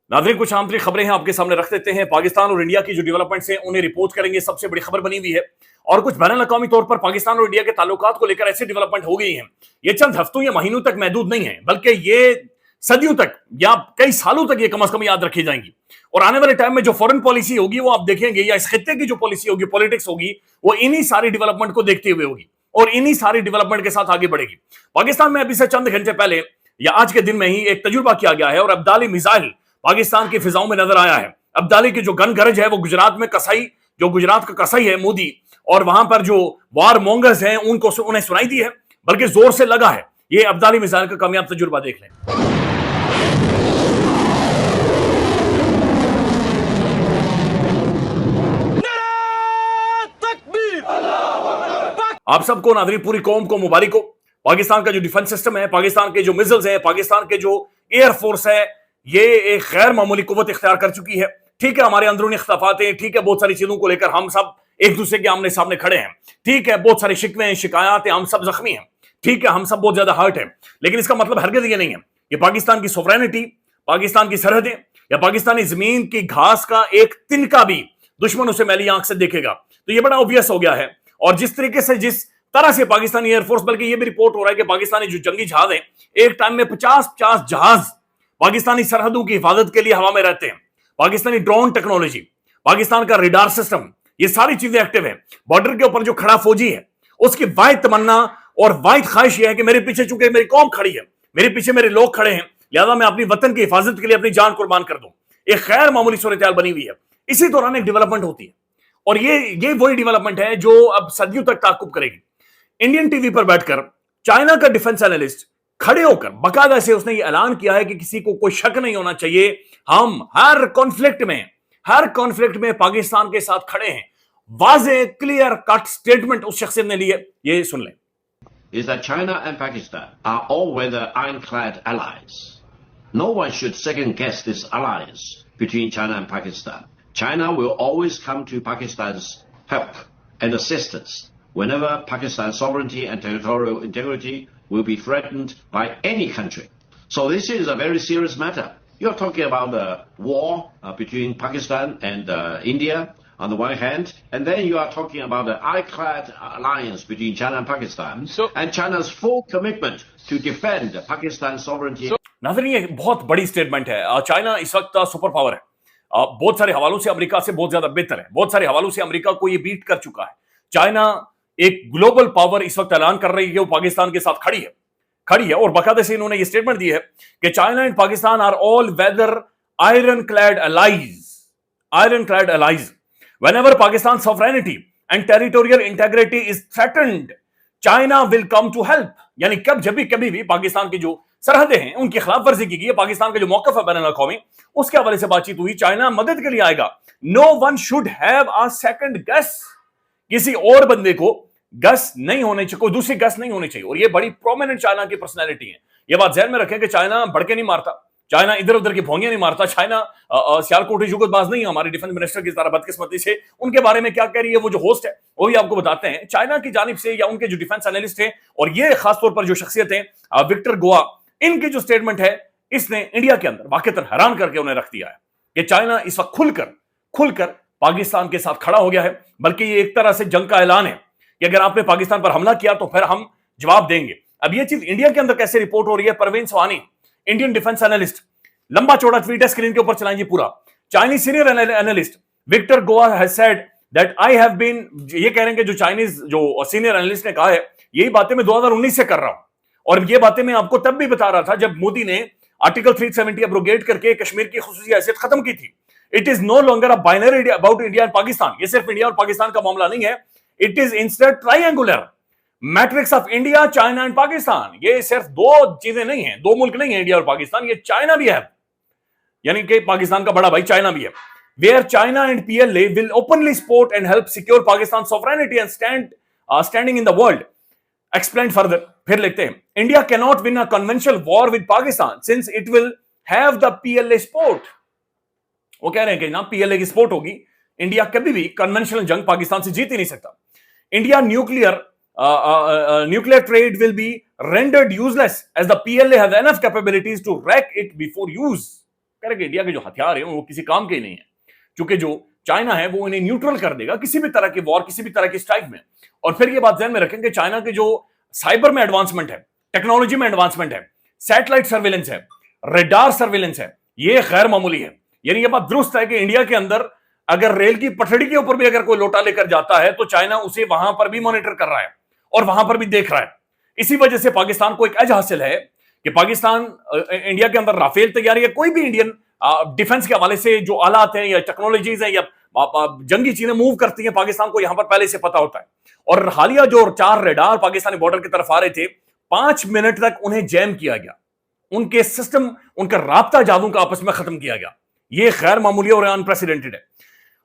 नाज़रीन, कुछ आंतरिक खबरें हैं आपके सामने रख देते हैं। पाकिस्तान और इंडिया की जो डेवलपमेंट्स हैं उन्हें रिपोर्ट करेंगे, सबसे बड़ी खबर बनी हुई है। और कुछ बैनुल अक़वामी तौर पर पाकिस्तान और इंडिया के ताल्लुकात को लेकर ऐसी डेवलपमेंट हो गई हैं, ये चंद हफ्तों या महीनों तक महदूद नहीं है, बल्कि ये सदियों तक या कई सालों तक ये कम अज कम याद रखी जाएंगी। और आने वाले टाइम में जो फॉरेन पॉलिसी होगी वो आप देखेंगे, या इस खित्ते की जो पॉलिसी होगी, पॉलिटिक्स होगी, वो इन्हीं सारी डेवलपमेंट को देखते हुए होगी और इन्हीं सारी डेवलपमेंट के साथ आगे बढ़ेगी। पाकिस्तान में अभी से चंद घंटे पहले या आज के दिन में ही एक तजुर्बा किया गया है और अब्दाली मिसाइल पाकिस्तान की फिजाओं में नजर आया है। अब्दाली की जो गन गरज है वो गुजरात में कसाई, जो गुजरात का कसाई है मोदी, और वहां पर जो वार मोंगर्स हैं उन्हें सुनाई दी है, बल्कि जोर से लगा है। ये अब्दाली मिसाइल का कामयाब तजुर्बा देख लें। आप सबको, नाज़रीन, पूरी कौम को मुबारक हो। पाकिस्तान का जो डिफेंस सिस्टम है, पाकिस्तान के जो मिसाइल्स हैं, पाकिस्तान के जो एयरफोर्स है, ये एक गैर मामूली कुव्वत इख्तियार कर चुकी है। ठीक है, हमारे अंदरूनी इख्तिलाफात हैं, ठीक है, बहुत सारी चीजों को लेकर हम सब एक दूसरे के आमने सामने खड़े हैं, ठीक है, बहुत सारे शिकवे हैं, शिकायत हैं, हम सब जख्मी हैं, ठीक है, हम सब बहुत ज्यादा हर्ट हैं, लेकिन इसका मतलब हरगिज़ ये नहीं है कि पाकिस्तान की सोवरेनिटी, पाकिस्तान की सरहदें या पाकिस्तानी जमीन की घास का एक तिनका भी दुश्मनों से मैली आंख से देखेगा। तो ये बड़ा ऑब्वियस हो गया है। और जिस तरीके से, जिस तरह से पाकिस्तानी एयरफोर्स, बल्कि ये भी रिपोर्ट हो रहा है कि पाकिस्तानी जो जंगी जहाज हैं, एक टाइम में 50-50 जहाज पाकिस्तानी सरहदों की हिफाजत के लिए हवा में रहते हैं। पाकिस्तानी ड्रोन टेक्नोलॉजी, पाकिस्तान का रेडार सिस्टम, ये सारी चीजें एक्टिव है। बॉर्डर के ऊपर जो खड़ा फौजी है उसकी वाहिद तमन्ना और वाहिद ख्वाहिश यह है कि मेरे पीछे, चूंकि मेरी कौम खड़ी है, मेरे पीछे मेरे लोग खड़े हैं, लिहाजा मैं अपनी वतन की हिफाजत के लिए अपनी जान कुर्बान कर दूं। एक खैर मामूली सूरत बनी हुई है। इसी दौरान एक डेवलपमेंट होती है और ये वही डेवलपमेंट है जो अब सदियों तक ताकुब करेगी। इंडियन टीवी पर बैठकर चाइना का डिफेंस एनालिस्ट खड़े होकर बाकायदा से उसने ये ऐलान किया है कि किसी को कोई शक नहीं होना चाहिए, हम हर कॉन्फ्लिक्ट में पाकिस्तान के साथ खड़े हैं। वाज़े क्लियर कट स्टेटमेंट उस शख्स ने ली है, ये सुन लें। Is that China and Pakistan are all-weather ironclad allies. No one should second-guess this alliance between China and Pakistan. China will always come to Pakistan's help and assistance whenever Pakistan's sovereignty and territorial integrity will be threatened by any country. So this is a very serious matter. You're talking about a war between Pakistan and India on the one hand, and then you are talking about the ironclad alliance between China and Pakistan, and China's full commitment to defend Pakistan's sovereignty. नाज़रीन, ये बहुत बड़ी statement है। China इस वक्त super power है, बहुत सारे हवालों से अमेरिका से बहुत ज्यादा बेहतर है, बहुत सारे हवालों से अमेरिका को ये बीट कर चुका है। चाइना एक ग्लोबल पावर इस वक्त ऐलान कर रही है कि वो पाकिस्तान के साथ खड़ी है और बाकायदे से इन्होंने ये स्टेटमेंट दी है कि China and Pakistan are all weather iron clad allies. Whenever Pakistan's sovereignty and territorial integrity is threatened, China will come to help. यानी कभी भी पाकिस्तान की जो सरहदें हैं उनकी खिलाफ वर्जी की गई, पाकिस्तान का जो मौकफ है बैनुल अक़वामी, उसके हवाले से बातचीत हुई, चाइना मदद के लिए आएगा। No one should have a second guess, किसी और बंदे को गस नहीं होने चाहिए, कोई दूसरी गस नहीं होनी चाहिए। और ये बड़ी प्रोमिनेंट चाइना की पर्सनैलिटी है। ये बात ध्यान में रखें कि चाइना भड़के नहीं मारता, चाइना इधर उधर की भोंगियां नहीं मारता, चाइना सियालकोटी जुगतबाज नहीं है। हमारी डिफेंस मिनिस्टर की तरह बदकिस्मती से उनके बारे में क्या कह रही है वो जो होस्ट है वो भी आपको बताते हैं। चाइना की जानिब से या उनके जो डिफेंस एनालिस्ट हैं और ये खासतौर पर जो शख्सियत है विक्टर गोवा, इनकी जो स्टेटमेंट है इसने इंडिया के अंदर वाकईतन हैरान करके उन्हें रख दिया है कि चाइना इस वक्त खुलकर पाकिस्तान के साथ खड़ा हो गया है। बल्कि ये एक तरह से जंग का ऐलान है कि अगर आपने पाकिस्तान पर हमला किया तो फिर हम जवाब देंगे। अब ये चीज इंडिया के अंदर कैसे रिपोर्ट हो रही है, Pravin Sawhney, Indian defence analyst, लंबा चौड़ा ट्वीट है, स्क्रीन के ऊपर चलाएंगे पूरा। Chinese senior analyst Victor Gao has said that I have been, ये कह रहे हैं कि जो चाइनीज जो सीनियर एनालिस्ट ने कहा है यही बातें मैं 2019 से कर रहा हूं और ये बातें मैं आपको तब भी बता रहा था जब मोदी ने आर्टिकल 370 एब्रोगेट करके कश्मीर की खुसूसी हैसियत खत्म की थी। It is no longer a binary about India and Pakistan. ये सिर्फ इंडिया और पाकिस्तान का मामला नहीं है, it is instead triangular matrix of India, China and Pakistan. ये सिर्फ दो चीजें नहीं है, दो मुल्क नहीं है इंडिया और पाकिस्तान, ये चाइना भी है, यानी कि पाकिस्तान का बड़ा भाई चाइना भी है। Where China and PLA will openly support and help secure Pakistan sovereignty and standing in the world. Explain further, फिर लिखते हैं, India can not win a conventional war with Pakistan since it will have the PLA support. वो कह रहे हैं कि ना PLA की सपोर्ट होगी, इंडिया कभी भी कन्वेंशनल जंग पाकिस्तान से जीत ही नहीं सकता। India nuclear trade will be rendered useless as the PLA has enough capabilities to wreck it before use. करेंगे इंडिया के जो हथियार हैं वो किसी काम के ही नहीं है, क्योंकि जो चाइना है वो इन्हें न्यूट्रल कर देगा किसी भी तरह की वॉर, किसी भी तरह की स्ट्राइक में। और फिर ये बात ध्यान में रखेंगे, चाइना के जो साइबर में एडवांसमेंट है, टेक्नोलॉजी में एडवांसमेंट है, सैटेलाइट सर्वेलेंस है, रेडार सर्वेलेंस है, ये गैर मामूली है। यानी ये बात दुरुस्त है कि इंडिया के अंदर अगर रेल की पटड़ी के ऊपर भी अगर कोई लोटा लेकर जाता है तो चाइना उसे वहां पर भी मॉनिटर कर रहा है और वहां पर भी देख रहा है। इसी वजह से पाकिस्तान को एक एज हासिल है कि पाकिस्तान इंडिया के अंदर राफेल तैयारी है, कोई भी इंडियन डिफेंस के हवाले से जो आलात हैं या टेक्नोलॉजीज हैं या जंगी चीजें मूव करती हैं, पाकिस्तान को यहां पर पहले से पता होता है। और हालिया जो 4 रेडार पाकिस्तानी बॉर्डर की तरफ आ रहे थे, 5 मिनट तक उन्हें जैम किया गया, उनके सिस्टम, उनका राब्ता जादू का आपस में खत्म किया गया। यह गैर मामूली और अनप्रेसिडेंटेड है।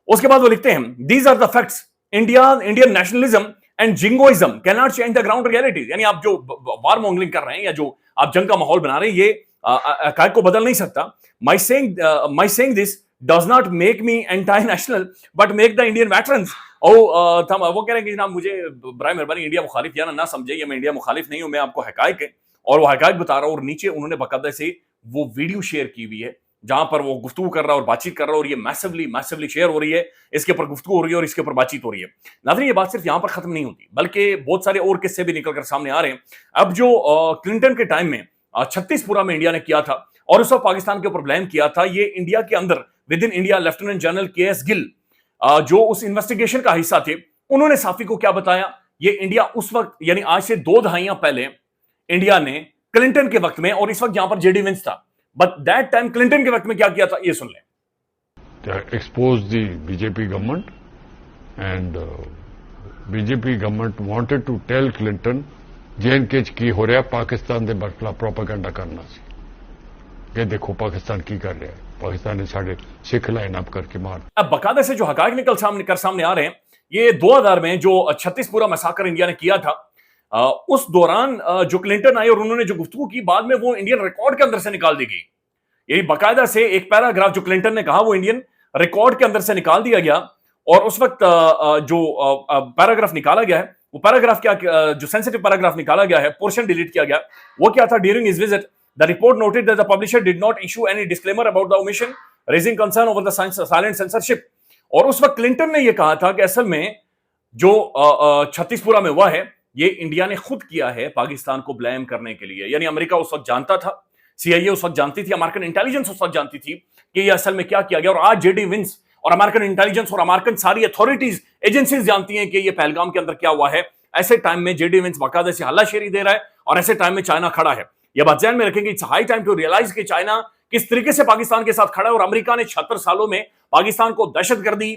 उसके बाद वो लिखते हैं, these are the facts, Indian nationalism and jingoism can not change the ground realities. यानी आप जो वार मॉन्गलिंग कर रहे हैं या जो आप जंग का माहौल बना रहे हैं, ये हकीकत को बदल नहीं सकता। माई saying this does not make me anti national but make the Indian veterans. वो कह रहे हैं कि जनाब मुझे बराए मेहरबानी इंडिया मुखालिफ या ना समझे, या मैं इंडिया मुखालिफ नहीं हूं, मैं आपको हकायक है और वो हकायक बता रहा हूं। और नीचे उन्होंने बाकायदा से वो वीडियो शेयर की हुई है जहां पर वो गुफ्तगू कर रहा है और बातचीत कर रहा है, और ये मैसिवली शेयर हो रही है, इसके ऊपर गुफ्तगू हो रही है और इसके ऊपर बातचीत हो रही है। नाज़रीन, ये बात सिर्फ यहां पर खत्म नहीं होती, बल्कि बहुत सारे और किस्से भी निकलकर सामने आ रहे हैं। अब जो क्लिंटन के टाइम में 36 में इंडिया ने किया था और उस वक्त पाकिस्तान के ऊपर ब्लेम किया था, ये इंडिया के अंदर with in India lieutenant general KS. Gill जो उस इन्वेस्टिगेशन का हिस्सा थे, उन्होंने साफी को क्या बताया। ये इंडिया उस वक्त यानी आज से 2 दहाइयां पहले इंडिया ने क्लिंटन के वक्त में, और इस वक्त यहां पर जेडी विंस था, बट दैट टाइम क्लिंटन के वक्त में क्या किया था, ये सुन लें। Expose the BJP government and BJP government wanted to tell Clinton जे की हो रहा पाकिस्तान के खिलाफ प्रोपेगेंडा करना सी कि देखो पाकिस्तान की कर रहा है, पाकिस्तान ने साढ़े सिख लाइन अप करके मार। अब बकायदा से जो हकायक निकल सामने आ रहे हैं, ये 2000 में जो 36 मैसाकर इंडिया ने किया था, उस दौरान जो क्लिंटन आए और उन्होंने जो गुफ्तगू की, बाद में वो इंडियन रिकॉर्ड के अंदर से निकाल दी गई। यही बाकायदा से एक पैराग्राफ जो क्लिंटन ने कहा वो इंडियन रिकॉर्ड के अंदर से निकाल दिया गया। और उस वक्त जो पैराग्राफ निकाला गया है, वो पैराग्राफ क्या, जो सेंसिटिव पैराग्राफ निकाला गया है, पोर्शन डिलीट किया गया, वो क्या था। During his visit the report noted that the publisher did not issue any disclaimer about the omission raising concern over the silent censorship. और उस वक्त क्लिंटन ने यह कहा था कि असल में जो 36 में हुआ है, ये इंडिया ने खुद किया है पाकिस्तान को ब्लेम करने के लिए। यानी अमेरिका उस वक्त जानता था, सीआईए उस वक्त जानती थी, अमेरिकन इंटेलिजेंस उस वक्त जानती थी कि ये असल में क्या किया गया। और आज जेडी विंस और अमेरिकन इंटेलिजेंस और अमेरिकन सारी अथॉरिटीज, एजेंसीज जानती हैं कि ये पहलगाम के अंदर क्या हुआ है। ऐसे टाइम में जेडी विंस बाकायदा से हल्लाशेरी दे रहा है और ऐसे टाइम में चाइना खड़ा है। यह बात ध्यान में रखेंगे, it's high time to realise कि चाइना किस तरीके से पाकिस्तान के साथ खड़ा है। और अमेरिका ने 76 सालों में पाकिस्तान को दहशतगर्दी,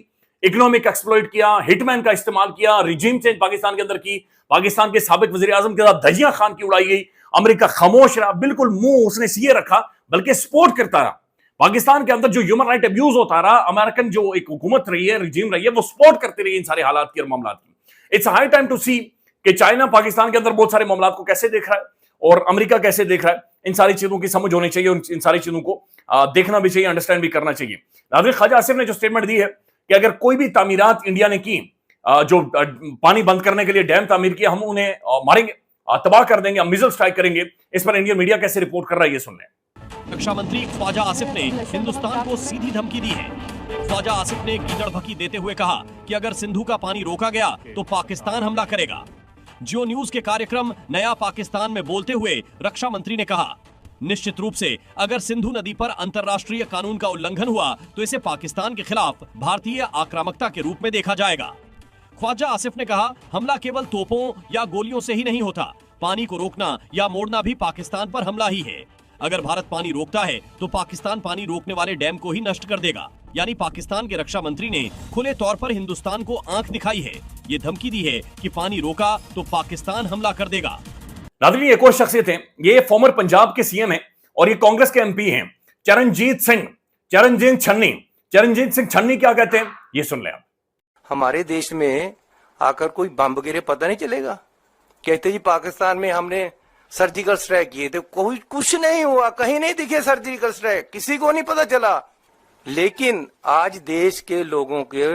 इकोनॉमिक एक्सप्लॉइट किया, हिटमैन का इस्तेमाल किया, रिजीम चेंज पाकिस्तान के अंदर की, पाकिस्तान के साबिक वजीर आजम के साथ धजियां खान की उड़ाई गई। अमेरिका खामोश रहा, बिल्कुल मुंह उसने सीए रखा, बल्कि सपोर्ट करता रहा। पाकिस्तान के अंदर जो ह्यूमन राइट अब्यूज होता रहा, अमेरिकन जो एक हुकूमत रही है, रिजीम रही है, वो सपोर्ट करती रही इन सारे हालात की और मामला की। इट्स हाई टाइम टू सी कि चाइना पाकिस्तान के अंदर बहुत सारे मामला को कैसे देख रहा है और अमेरिका कैसे देख रहा है। इन सारी चीजों की समझ होनी चाहिए, इन सारी चीजों को देखना भी चाहिए, अंडरस्टैंड भी करना चाहिए। नाज़रीन, ख्वाजा आसिफ ने जो स्टेटमेंट दी है कि अगर कोई भी तामीरात इंडिया ने की, जो पानी बंद करने के लिए डैम तामीर किया, हम उन्हें मारेंगे, तबाह कर देंगे, हम मिसाइल स्ट्राइक करेंगे। इस पर इंडियन मीडिया कैसे रिपोर्ट कर रहा है, ये सुन लें। रक्षा मंत्री ख्वाजा आसिफ ने हिंदुस्तान को सीधी धमकी दी है। ख्वाजा आसिफ ने कीचड़ भकी देते हुए कहा कि अगर सिंधु का पानी रोका गया तो पाकिस्तान हमला करेगा। जियो न्यूज के कार्यक्रम नया पाकिस्तान में बोलते हुए रक्षा मंत्री ने कहा, निश्चित रूप से अगर सिंधु नदी पर अंतर्राष्ट्रीय कानून का उल्लंघन हुआ तो इसे पाकिस्तान के खिलाफ भारतीय आक्रामकता के रूप में देखा जाएगा। ख्वाजा आसिफ ने कहा, हमला केवल तोपों या गोलियों से ही नहीं होता, पानी को रोकना या मोड़ना भी पाकिस्तान पर हमला ही है। अगर भारत पानी रोकता है तो पाकिस्तान पानी रोकने वाले डैम को ही नष्ट कर देगा। यानी पाकिस्तान के रक्षा मंत्री ने खुले तौर पर हिंदुस्तान को आंख दिखाई है, ये धमकी दी है कि पानी रोका तो पाकिस्तान हमला कर देगा। नाज़रीन, एक और शख्सियत है, ये फॉर्मर पंजाब के सीएम है और ये कांग्रेस के एमपी हैं, चरणजीत सिंह छन्नी क्या कहते हैं, ये सुन लें आप। हमारे देश में आकर कोई बम गिरे पता नहीं चलेगा। कहते जी पाकिस्तान में हमने सर्जिकल स्ट्राइक किए थे, कोई कुछ नहीं हुआ, कहीं नहीं दिखे सर्जिकल स्ट्राइक, किसी को नहीं पता चला। लेकिन आज देश के लोगों के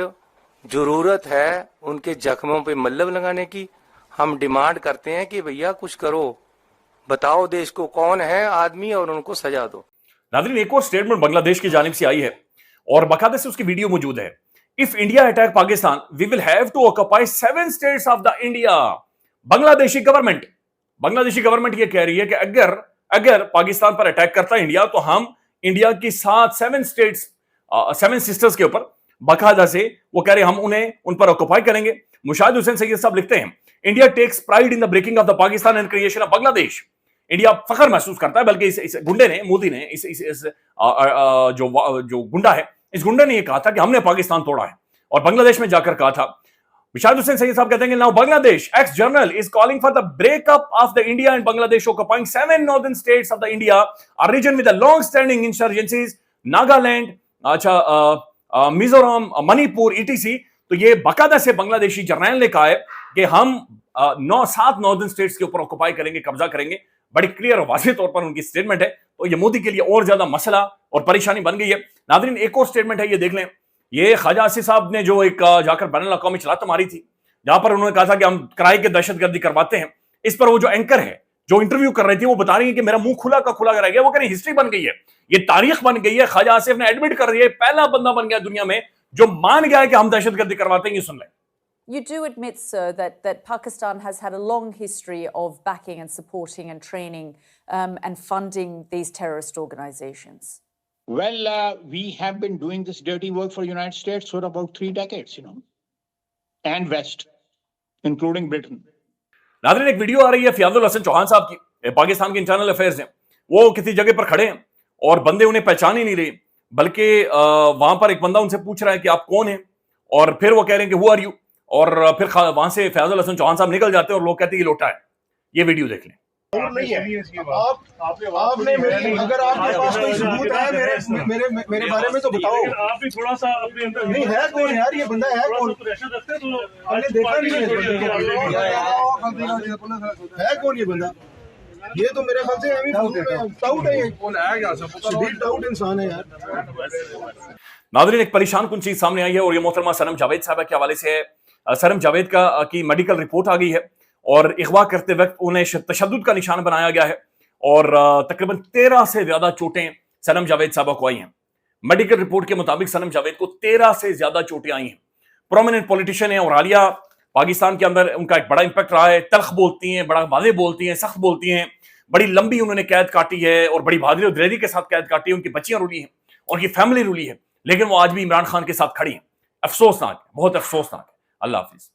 जरूरत है उनके जख्मों पे मल्लम लगाने की। हम डिमांड करते हैं कि भैया कुछ करो, बताओ देश को कौन है आदमी और उनको सजा दो। नाज़रीन, एक और स्टेटमेंट बांग्लादेश की जानिब से आई है और बाकायदा से उसकी वीडियो मौजूद है। If India attack Pakistan we will have to occupy 7 states of the India. Bangladeshi government ये कह रही है कि अगर पाकिस्तान पर अटैक करता है इंडिया, तो हम इंडिया की 7 स्टेट्स 7 सिस्टर्स के ऊपर बाकायदा से वो कह रहे हैं हम उन्हें उन पर ऑक्यूपाई करेंगे। मुशाहिद हुसैन सैयद साहब लिखते हैं, India takes pride in the breaking of the Pakistan and creation of Bangladesh. India फख्र महसूस करता है, बल्कि इस गुंडे ने, मोदी ने, जो गुंडा है, इस गुंडे ने यह कहा था कि हमने पाकिस्तान तोड़ा है और बांग्लादेश में जाकर कहा था। मुशाहिद हुसैन सैयद साहब कहते हैं, now Bangladesh ex general is calling for the breakup of the India and Bangladesh occupying 7 northern states of the India, a region with long standing insurgencies, Nagaland, Mizoram, Manipur, ETC. तो ये बाकायदा से बांग्लादेशी जर्नल ने कहा है कि हम 7 नॉर्दर्न स्टेट्स के ऊपर ऑक्यूपाई करेंगे, कब्जा करेंगे। बड़ी क्लियर और वाज़ेह तौर पर उनकी स्टेटमेंट है। तो ये मोदी के लिए और ज्यादा मसला और परेशानी बन गई है। नाज़रीन, एक और स्टेटमेंट है, ये देख लें। ये ख्वाजा आसिफ साहब ने जो एक जाकर बैनुल अक़वामी चलात मारी थी, जहां पर उन्होंने कहा था कि हम किराए के दहशतगर्दी करवाते हैं। इस पर वो जो एंकर है, जो इंटरव्यू कर रही थी, वो बता रही है कि मेरा मुंह खुला का खुला रह गया। वो कह रही हिस्ट्री बन गई है, ये तारीख बन गई है। ख्वाजा आसिफ ने एडमिट कर रही है, पहला बंदा बन गया दुनिया में जो मान गया है कि हम दहशतगर्दी करवाते हैं। ये सुन लें। You do admit, sir, that Pakistan has had a long history of backing and supporting and training and funding these terrorist organizations. Well, we have been doing this dirty work for the United States for about 3 decades, and West, including Britain. नाज़रीन, एक video आ रही है फयाजुल हसन चौहान साहब की, पाकिस्तान के internal affairs हैं। वो किसी जगह पर खड़े हैं और बंदे उन्हें पहचान ही नहीं रहे, बल्कि वहां पर एक बंदा उनसे पूछ रहा है कि आप कौन हैं, और फिर वो कह रहे हैं कि हु आर यू, और फिर वहां से फयाजुल हसन चौहान साहब निकल जाते हैं और लोग कहते हैं कि लोटा है। ये वीडियो देख लें। नहीं है आपने अगर आपके पास कोई सबूत है मेरे बारे में तो बताओ। आप भी थोड़ा सा अपने अंदर नहीं है कौन यार, ये बंदा है कौन? प्रेशर रखते तो आपने देखा नहीं है कौन ये बंदा? ये तो मेरे ख्याल से डाउट है, डाउट इंसान है यार। नाज़रीन, एक परेशान कुन चीज सामने आई है और ये मोहतरमा सनम जावेद साहब के हवाले से है। सनम जावेद की मेडिकल रिपोर्ट आ गई है और अगवा करते वक्त उन्हें तशद्दुद का निशान बनाया गया है और तकरीबन 13 से ज्यादा चोटें सनम जावेद साहब को आई हैं। मेडिकल रिपोर्ट के मुताबिक सनम जावेद को 13 से ज्यादा चोटें आई हैं। प्रोमिनेंट पॉलिटिशियन है और हालिया पाकिस्तान के अंदर उनका एक बड़ा इंपैक्ट रहा है। तल्ख बोलती हैं, बड़ा वाज़ेह बोलती हैं, सख्त बोलती हैं। बड़ी लंबी उन्होंने कैद काटी है और बड़ी बहादुरी और दिलेरी के साथ कैद काटी है। उनकी बच्चियां रुली हैं, उनकी फैमिली रुली है, लेकिन वो आज भी इमरान खान के साथ खड़ी हैं। अफसोसनाक, बहुत अफसोसनाक है। अल्लाह हाफिज।